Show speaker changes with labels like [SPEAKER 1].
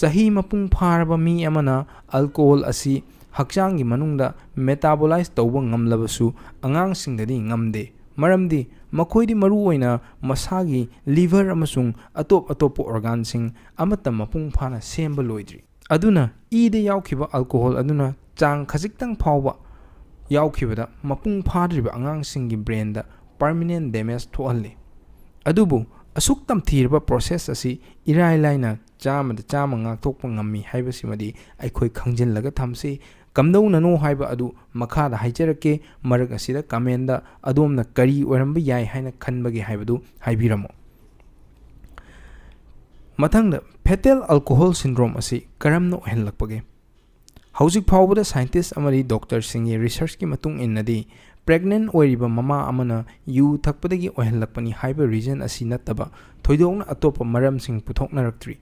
[SPEAKER 1] ꯆꯍꯤ ꯃꯄꯨꯡ ꯐꯥꯔꯕ ꯃꯤ ꯑꯃꯅ ꯑꯜꯀꯣꯍꯣꯜ ꯑꯁꯤ ꯍꯛꯆꯥꯡꯒꯤ ꯃꯅꯨꯡꯗ ꯃꯦꯇꯥꯕꯣꯂꯥꯏꯖ ꯇꯧꯕ ꯉꯝꯂꯕꯁꯨ ꯑꯉꯥꯡꯁꯤꯡꯗꯗꯤ ꯉꯝꯗꯦ, ꯃꯔꯝꯗꯤ ꯃꯈꯣꯏꯗꯤ ꯃꯔꯨꯑꯣꯏꯅ ꯃꯁꯥꯒꯤ ꯂꯤꯚꯔ ꯑꯃꯁꯨꯡ ꯑꯇꯣꯞ ꯑꯇꯣꯞꯄ ꯑꯣꯔꯒꯥꯟꯁꯤꯡ ꯑꯃꯠꯇ ꯃꯄꯨꯡ ꯐꯥꯅ ꯁꯦꯝꯕ ꯂꯣꯏꯗ꯭ꯔꯤ꯫ ꯑꯗꯨꯅ ꯏꯗ ꯌꯥꯎꯈꯤꯕ ꯑꯜꯀꯣꯍꯣꯜ ꯑꯗꯨꯅ ꯆꯥꯡ ꯈꯖꯤꯛꯇꯪ ꯐꯥꯎꯕ ꯌꯥꯎꯈꯤꯕꯗ ꯃꯄꯨꯡ ꯐꯥꯗ꯭ꯔꯤꯕ ꯑꯉꯥꯡꯁꯤꯡꯒꯤ ꯕ꯭ꯔꯦꯟꯗ ꯄꯔꯃꯤꯅꯦꯟ ꯗꯦꯃꯦꯖ ꯊꯣꯛꯍꯜꯂꯤ꯫ ꯑꯗꯨꯕꯨ ꯑꯁꯨꯛ ꯇꯝꯊꯤꯔꯕ ꯄ꯭ꯔꯣꯁꯦꯁ ꯑꯁꯤ ꯏꯔꯥꯏ ꯂꯥꯏꯅ 100% ꯉꯥꯛꯊꯣꯛꯄ ꯉꯝꯃꯤ ꯍꯥꯏꯕꯁꯤꯃꯗꯤ ꯑꯩꯈꯣꯏ ꯈꯪꯖꯤꯜꯂꯒ ꯊꯝꯁꯤ꯫ ꯀꯝꯗꯧꯅꯅꯣ ꯍꯥꯏꯕ ꯑꯗꯨ ꯃꯈꯥꯗ ꯍꯥꯏꯖꯔꯛꯀꯦ꯫ ꯃꯔꯛ ꯑꯁꯤꯗ ꯀꯃꯦꯟꯗ ꯑꯗꯣꯝꯅ ꯀꯔꯤ ꯑꯣꯏꯔꯝꯕ ꯌꯥꯏ ꯍꯥꯏꯅ ꯈꯟꯕꯒꯦ ꯍꯥꯏꯕꯗꯨ ꯍꯥꯏꯕꯤꯔꯝꯃꯨ꯫ ꯃꯊꯪꯗ ꯐꯦꯇꯦꯜ ꯑꯜꯀꯣꯍꯣꯜ ꯁꯤꯟꯗ꯭ꯔꯣꯝ ꯑꯁꯤ ꯀꯔꯝꯅ ꯑꯣꯏꯍꯜꯂꯛꯄꯒꯦ? ꯍꯧꯖꯤꯛ ꯐꯥꯎꯕꯗ ꯁꯥꯏꯟꯇꯤꯁ ꯑꯃꯗꯤ ꯗꯣꯛꯇꯔꯁꯤꯡꯒꯤ ꯔꯤꯁꯔꯆꯀꯤ ꯃꯇꯨꯡ ꯏꯟꯅꯗꯤ ꯄ꯭ꯔꯦꯒꯅꯦꯟ ꯑꯣꯏꯔꯤꯕ ꯃꯃꯥ ꯑꯃꯅ ꯌꯨ ꯊꯛꯄꯗꯒꯤ ꯑꯣꯏꯍꯜꯂꯛꯄꯅꯤ ꯍꯥꯏꯕ ꯔꯤꯖꯟ ꯑꯁꯤ ꯅꯠꯇꯕ ꯊꯣꯏꯗꯣꯛꯅ ꯑꯇꯣꯞꯄ ꯃꯔꯝꯁꯤꯡ ꯄꯨꯊꯣꯛꯅꯔꯛꯇ꯭ꯔꯤ꯫